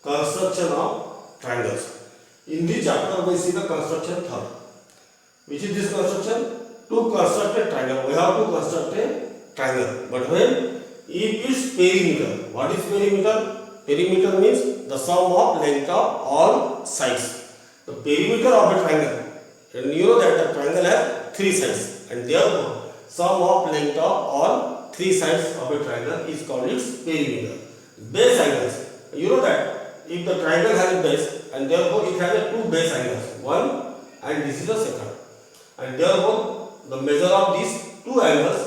construction of triangles. In this chapter we see the construction third. Which is this construction? To construct a triangle. We have to construct a triangle. But when if it's perimeter. What is perimeter? Perimeter means the sum of length of all sides. The perimeter of a triangle. And you know that the triangle has three sides. And therefore sum of length of all three sides of a triangle is called its perimeter. Base angles. You know that if the triangle has a base and therefore it has two base angles. One and this is the second. And therefore the measure of these two angles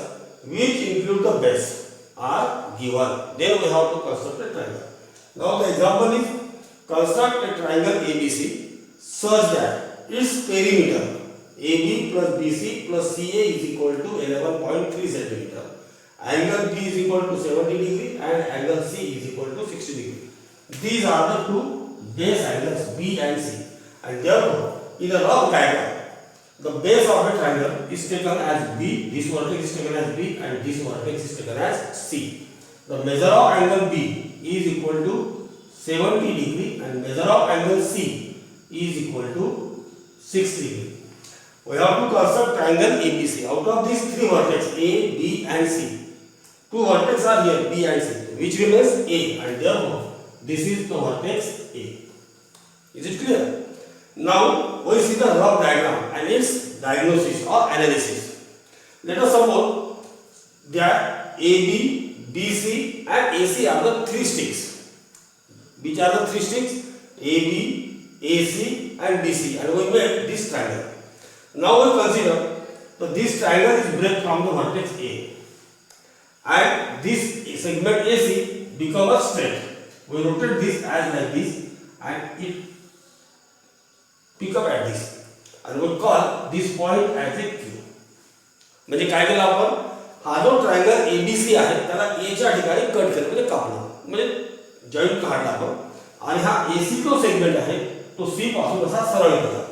which include the base are given. Then we have to construct a triangle. Now the example is construct a triangle ABC such that its perimeter AB plus BC plus CA is equal to 11.3 cm. Angle B is equal to 70 degree and angle C is equal to 60 degree. These are the two base angles B and C. And therefore in a rough diagram the base of a triangle is taken as B, this vertex is taken as B and this vertex is taken as C. The measure of angle B is equal to 70 degree and measure of angle C is equal to 60 degree. We have to construct triangle ABC. Out of these three vertices A, B and C, two vertices are here B and C, which remains A, and therefore this is the vertex A. Is it clear? Now we see the rough diagram and its diagnosis or analysis. Let us suppose that AB, BC and AC are the three sticks. Which are the three sticks? AB, AC and BC, and we made this triangle. Now we consider that this triangle is break from the vertex A and this segment AC becomes a straight. We rotate this as like this and it pick up at this and we call this point as a Q. म्हणजे काय केलं आपण हा जो triangle ABC आहे त्याला A च्या ठिकाणी कट केलं म्हणजे कापलं म्हणजे जॉइंट काढला आपण आणि हा AC जो सेगमेंट आहे तो C पासून असा सरळ केला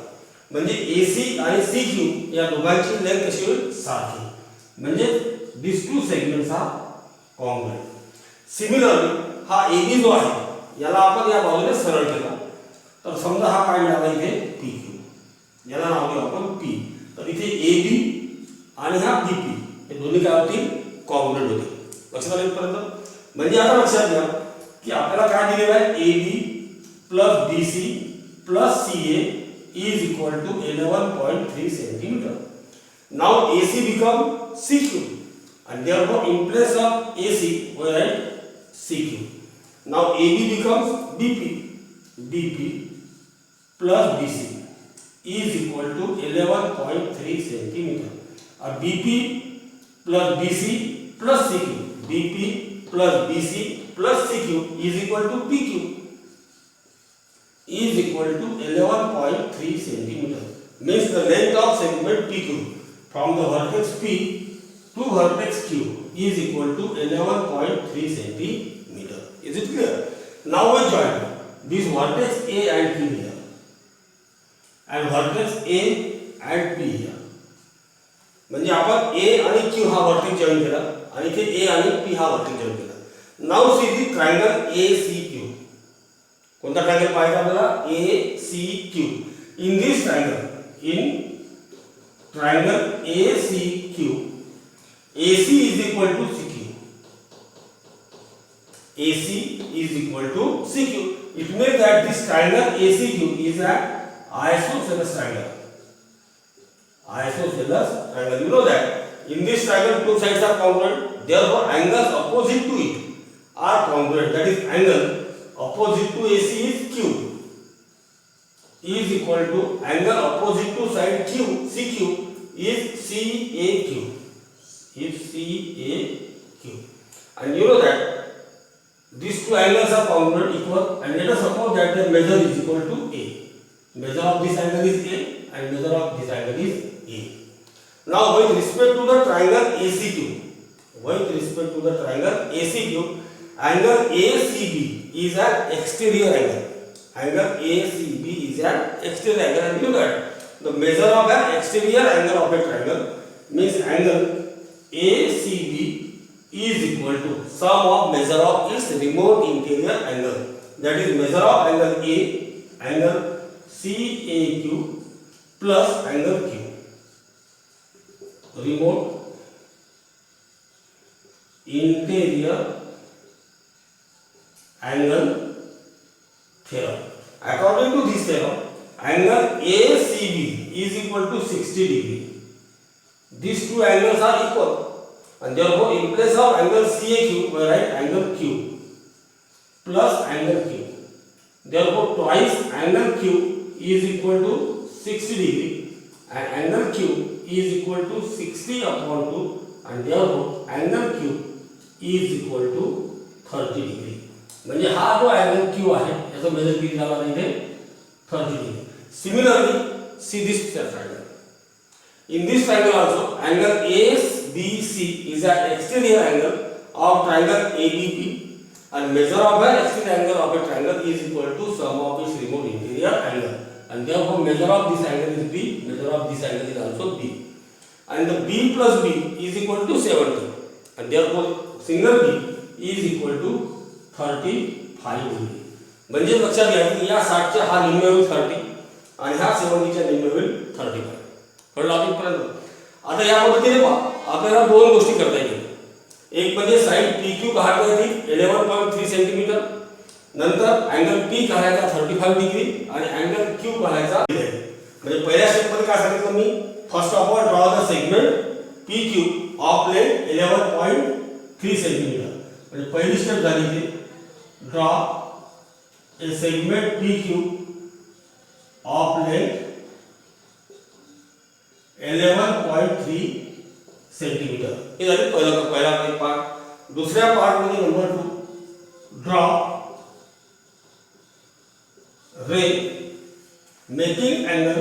म्हणजे AC आणि CQ या दोघांची लेंथ कशी होईल सारखी म्हणजे these two segments are congruent. Similarly हा AB जो आहे याला आपण या बाजूने सरळ केला तर समजा हा काय मिळाला इथे PQ याला नाव देऊ आपण P. तर इथे AB आणि हा BP हे दोन्ही काय होतील कॉन्ग्रुएंट होतील. लक्षात आलं इथपर्यंत? म्हणजे आता लक्षात घ्या की आपल्याला काय दिलेलं आहे AB plus BC plus CA is equal to 11.3 cm. Now AC become CQ and therefore in place of AC we write CQ. Now AB becomes BP plus BC is equal to 11.3 cm. BP plus BC plus CQ. BP plus BC plus CQ is equal to PQ is equal to 11.3 cm. Means the length of segment PQ from the vertex P to vertex Q is equal to 11.3 cm. Is it clear? Now we join this vertex A and Q here and vertex A and P here. म्हणजे आपण A आणि Q हा vertex join केला आणि इथे A आणि P हा vertex join केला. नाउ सी दी ट्रायंगल ACQ. कोणता ट्रायंगल पाहायचा आपल्याला ACQ. In this triangle ACQ AC is equal to CQ. AC is equal to CQ. It means that this triangle ACQ is an isosceles triangle. Isosceles triangle. You know that in this triangle two sides are congruent. Therefore, angles opposite to it are congruent. That is, angle opposite to AC is Q is equal to angle opposite to side Q CQ is CAQ. Is CAQ. And you know that these two angles are congruent equal and let us suppose that the measure is equal to A. Measure of this angle is A and measure of this angle is A. Now with respect to the triangle ACQ, angle ACB is an exterior angle. Angle ACB is an exterior angle and you know that the measure of an exterior angle of a triangle means angle ACB is equal to sum of measure of its remote interior angle. that is measure of angle A, angle CAQ plus angle Q. Remote interior angle theorem. According to this theorem, angle ACB is equal to 60 degree. These two angles are equal, and therefore in place of angle CAQ we write angle Q plus angle Q. Therefore twice angle Q is equal to 60 degree and angle Q is equal to 60 upon 2, and therefore angle Q is equal to 30 degree. म्हणजे हा जो angle Q आहे याचा major किती झाला इथे 30 degree. Similarly, see this triangle. In this triangle also, angle ABC is an exterior angle of triangle ABP, and measure of an exterior angle of a triangle is equal to sum of its remote interior angle, and therefore measure of this angle is B, measure of this angle is also B, and the B plus B is equal to 70, and therefore single B is equal to 35 degree. म्हणजे लक्षात घ्या की या 60 चा हा निम्मे होईल 30 आणि हा 70 चा निम्मे होईल 35. कळलं आपल्यापर्यंत? आता या पद्धतीने पहा आपल्याला दोन गोष्टी करता येतील. एक म्हणजे साइड PQ काढता येईल 11.3 सेंटीमीटर, नंतर अँगल P काढायचा 35 डिग्री आणि अँगल Q काढायचा. म्हणजे पहिल्या स्टेप मध्ये काय सांगितलं मी, first of all draw the segment PQ of length 11.3 centimetre. म्हणजे पहिली स्टेप झाली ती draw a segment PQ of length 11.3 centimetre. हे झाले पहिला एक पार्ट. दुसऱ्या पार्ट मध्ये number 2 draw ray making angle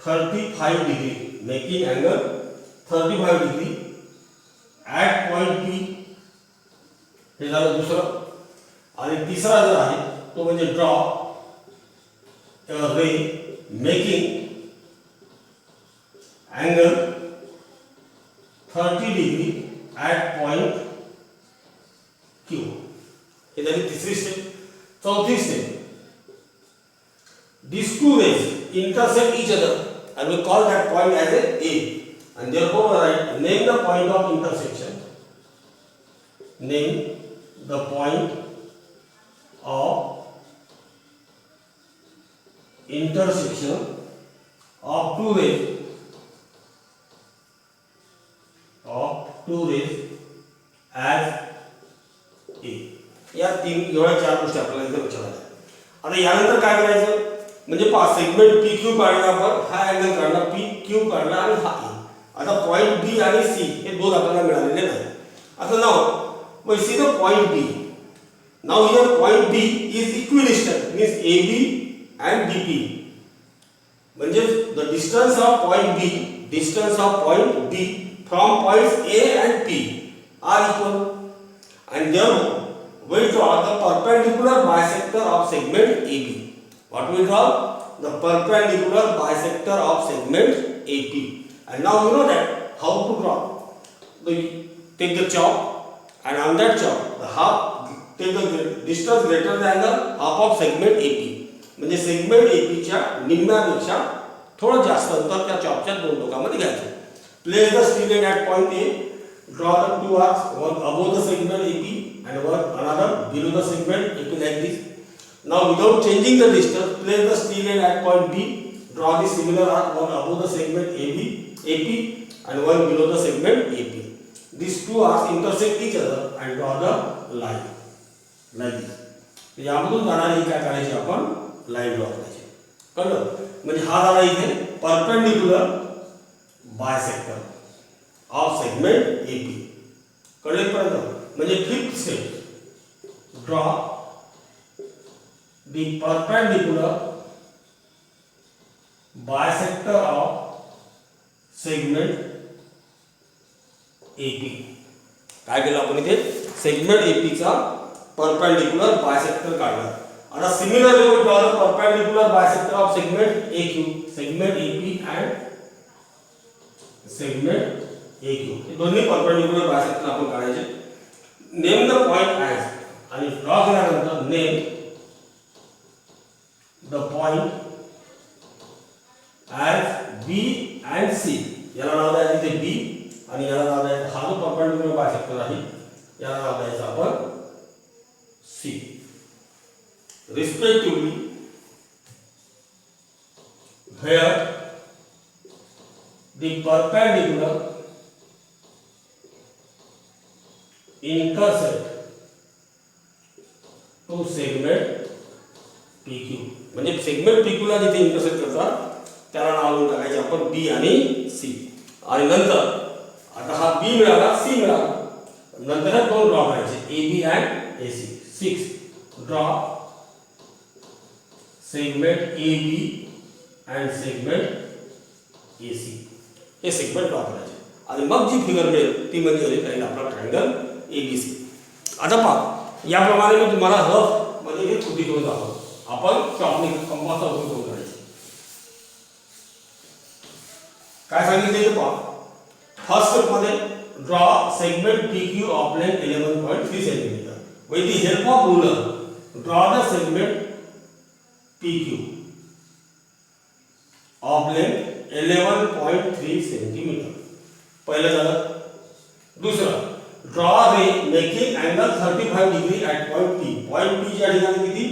35 degree, making angle 35 degree at point P. हे झालं दुसरं. आणि तिसरा जो आहे तो म्हणजे draw ray making angle 30 degree at point Q. हे झाली तिसरी स्टेप. चौथी step, these two rays intersect each other and we call that point as a, and therefore write name the point of intersection. Name the point of intersection of two rays as A. या तीन एवढ्या चार गोष्टी आपल्याला इथे लक्षात आल्या. आता यानंतर काय करायचं म्हणजे पहा सेगमेंट PQ काढला आपण, हा अँगल काढला PQ काढला आणि हा A. आता पॉइंट B आणि C हे दोन आपल्याला मिळालेले नाही. आता नाव we see the point B. Now here point B is equidistant, means AB and DP. म्हणजे the distance of point B from points A and P are equal, and therefore we draw the perpendicular bisector of segment AB. What we draw? The perpendicular bisector of segment AP. And now you know that how to draw. We take the chalk, and on that chalk the half, take the distance greater than the half of segment AP. म्हणजे segment AP च्या निम्म्यापेक्षा थोडं जास्त अंतर त्या चॉकच्या दोन टोकामध्ये घ्यायचं. Place the steel and at point A. Draw the two arcs, one above the segment AP and one another below the segment AP like this. Now without changing the distance, place the steel end at point B. Draw the similar arc, one above the segment AP and one below the segment AP. These two arcs intersect each other and draw the line like this. यामधून जाणारी काय करायची आपण line draw करायची. कळलं? म्हणजे हा झाला इथे perpendicular bisector of segment AP. कळले पर्यंत? म्हणजे fifth step draw the perpendicular bisector of segment AP. काय केलं आपण इथे सेगमेंट AP चा परपेंडिकुलर बायसेक्टर काढला. आता similarly we draw the perpendicular bisector of segment AQ, segment AP and segment AQ हे दोन्ही परपेंडिक्युलर बायसेक्टर आपण काढायचे. नेम द पॉइंट ॲज आणि ड्रॉ केल्यानंतर name the point as B and C. याला नाव द्यायचं इथे B आणि याला नाव द्यायचं, हा जो परपेंडिक्युलर बायसेक्टर आहे याला नाव द्यायचं आपण C. Respectively where the perpendicular intersect to segment PQ. म्हणजे सेगमेंट PQ ला जिथे इंटरसेक्ट करतात त्याला नाव देऊन टाकायचे आपण B आणि C. आणि नंतर आता हा B मिळाला, C मिळाला, नंतर हे दोन ड्रॉ करायचे AB and AC. 6 draw segment AB and segment AC. हे सेगमेंट ड्रॉ करायचे आणि मग जी फिगर मिळेल ती म्हणजे राहील आपला ट्रायंगल ABC. आता पहा याप्रमाणे मी तुम्हाला रफ मध्ये हे कृती करून दाखवतो. आपण चॉपनिंग कंपासचा उपयोग करून करायची. काय सांगितले ते पहा. फर्स्ट स्टेप मध्ये draw segment PQ of length 11.3 centimetre. With the help of ruler draw the segment PQ of length 11.3 centimetre. पहिलं झालं. दुसरं draw ray making angle 35 degree at point P. Point P च्या ठिकाणी किती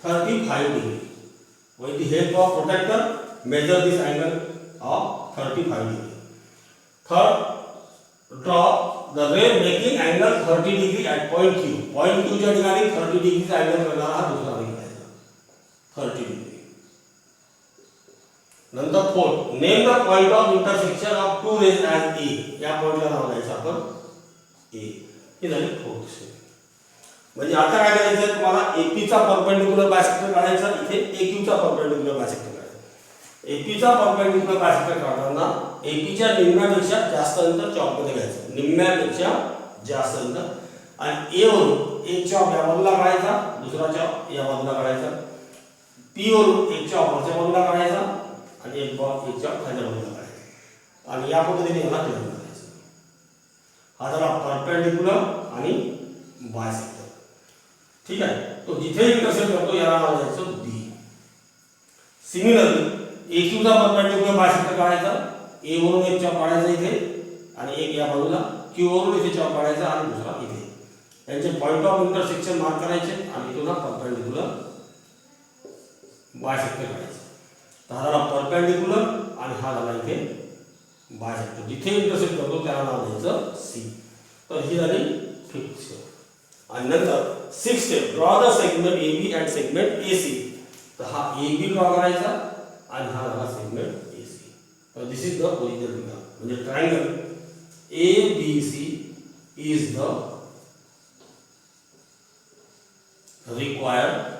35 degree. With the help of protractor measure this angle of 35 degree. Third draw the ray making angle 30 degree at point Q. Point Q च्या ठिकाणी 30 डिग्रीचा angle करणारा हा दुसरा रे घ्यायचा 30 डिग्री. नंतर fourth name the point of intersection of two rays as A. या पॉइंटला नाव द्यायचं आपण A. हे झाले फोर्थ स्टेप. म्हणजे आता काय करायचं तुम्हाला AP चा परपेंडिक्युलर बायसेक्टर काढायचा, इथे AQ चा परपेंडिक्युलर बायसेक्टर काढायचा. AP चा परपेंडिक्युलर बायसेक्टर काढताना AP च्या निम्म्यापेक्षा जास्त अंतर चॉप मध्ये घ्यायचं, निम्म्यापेक्षा जास्त अंतर. आणि A वरून एक चॉप या बाजूला काढायचा, दुसरा चॉप या बाजूला काढायचा. P वरून एक चॉप वरच्या बाजूला काढायचा आणि एक चॉप खालच्या बाजूला काढायचा आणि या पद्धतीने याला जॉईन करायचं. हा झाला परपेंडिक्युलर आणि बायसेक्टर. ठीक आहे. तो जिथे इंटरसेक्ट करतो याला नाव द्यायचं B. सिमिलरली AQ चा परपेंडिक्युलर बायसेक्टर काढायचा, A वरून एक चॉप काढायचा इथे आणि एक या बाजूला, Q वरून इथे चॉप काढायचा आणि दुसरा इथे. यांचे पॉइंट ऑफ इंटरसेक्शन मार्क करायचे आणि इथून परपेंडिक्युलर बायसेक्टर काढायचा. हा झाला परपेंडिक्युलर आणि हा झाला इथे बायसेक्टर. जिथे इंटरसेक्ट करतो त्याला नाव द्यायचं C. तर ही झाली फिफ्थ स्टेप. आणि नंतर sixth step draw the segment AB and segment AC. तर हा AB ड्रॉ करायचा आणि हा झाला सेगमेंट AC. तर this is the original figure. म्हणजे triangle ABC is the required.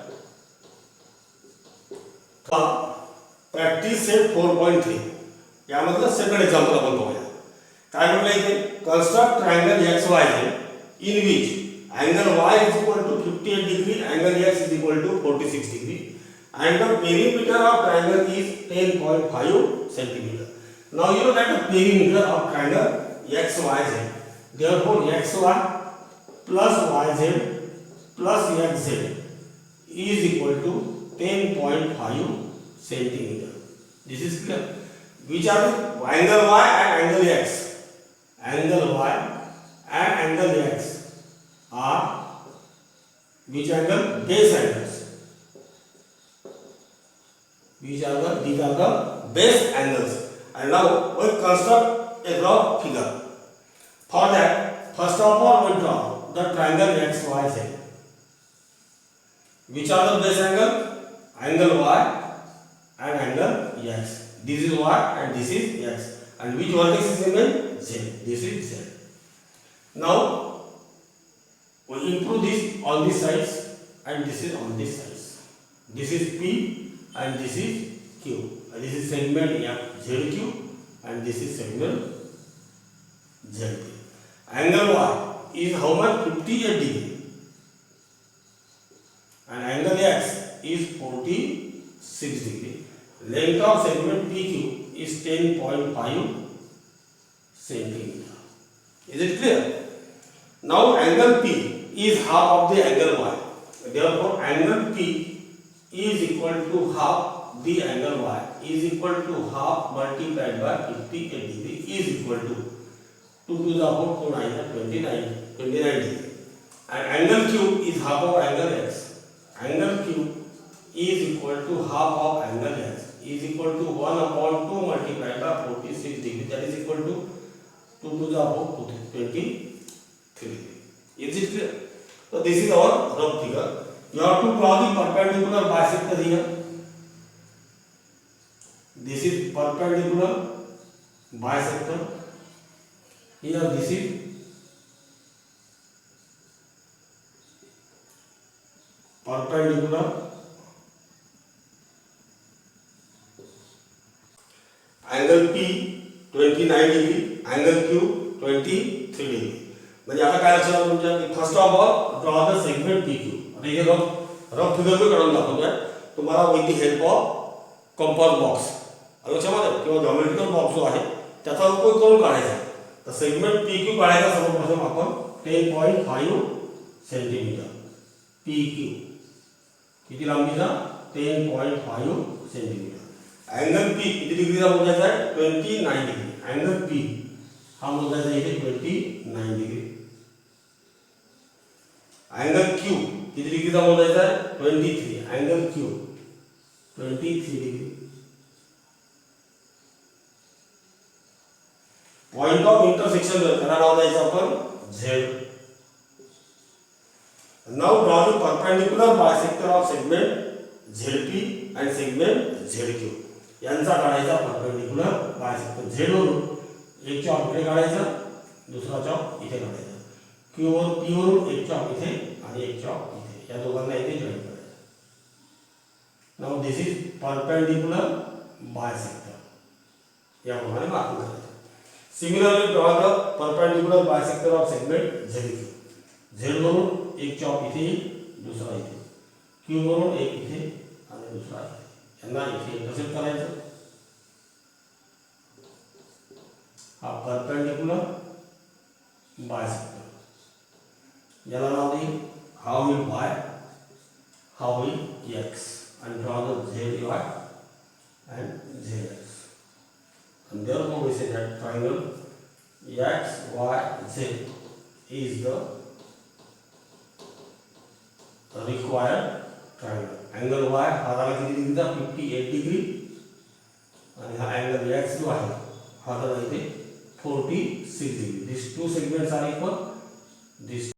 Practice set 4.3 यामधलं सेकंड एक्झाम्पल आपण पाहूया. काय म्हटलं इथे construct triangle XYZ in which angle Y is equal to 58 degree, angle X is equal to 46 degree, and the perimeter of triangle is 10.5 centimeter. Now you know that the perimeter of triangle XYZ. Therefore, XY plus YZ plus XZ is equal to 10.5 centimeter. This is clear. Which are the angle Y and angle X? Angle Y and angle X are which angle? Base angles. These are the base angles. And now we construct a rough figure. For that, first of all we draw the triangle XYZ. Which are the base angle? Angle Y and angle X. This is Y and this is X. And which vertex is remain? Z. This is Z. Now we improve this on this sides and this is on this sides. This is P and this is Q. And this is segment ZQ and this is segment ZP. Angle Y is how much? 58 degree. And angle X is 46 degree. Length of segment PQ is 10.5 centimeter. Is it clear? Now angle P is half of the angle Y. Therefore angle P is equal to half the angle Y is equal to half multiplied by 58 degree is equal to 2 to the power 4 9 29 degree. And angle Q is half of angle X. Angle Q is equal to half of angle X is equal to 1 upon 2 multiplied by 46 degree, that is equal to 2 to the power 23. Is it clear? So this is our rough figure. You have to draw the perpendicular bisector here. This is perpendicular bisector. Here this is perpendicular angle P 29 degree, angle Q 23 degree. म्हणजे आता काय लक्षात आलं तुमच्या की first of all draw the segment PQ. आता हे rough figure मी काढून दाखवतोय तुम्हाला with the help of compass box. लक्षामध्ये किंवा जॉमेट्रिकल बॉक्स जो आहे त्याचा उपयोग करून काढायचा. तर सेगमेंट PQ काढायचा सर्वप्रथम आपण 10.5 सेंटीमीटर PQ किती लांबीचा 10.5 सेंटीमीटर. अँगल P किती डिग्रीचा मोजायचा आहे 29 डिग्री. अँगल P हा मोजायचा इथे 29 डिग्री. अँगल Q किती डिग्रीचा मोजायचा आहे 23. Angle Q 23 degree. Point of intersection त्याला नाव द्यायचं आपण Z. Now draw the perpendicular bisector of segment ZP and segment ZQ. यांचा काढायचा परपेंडिकुलर बायसेक्टर. Z वरून एक चॉप इथे काढायचा, दुसरा चॉप इथे काढायचा. Q वर P वरून एक चॉप इथे आणि एक चॉप इथे, या दोघांना इथे जॉईन करायचं. Now this is perpendicular bisector. याप्रमाणे मार्क करायचं. Similarly, draw the perpendicular bisector of segment ZQ. Z वरून एक चॉप इथे, दुसरा इथे. Q वरून एक इथे आणि दुसरा इथे. यांना इथे इंटरसेक्ट करायचं. हा परपेंडिकुलर बायसेक्टर. याला नाव देईल हा होईल Y, हा होईल X. And draw the ZY and ZX. And therefore we say that triangle XYZ is the required triangle. Angle Y हा झाला किती डिग्रीचा 58 डिग्री आणि हा अँगल X जो आहे हा झाला इथे 46 degree. These two segments are equal. These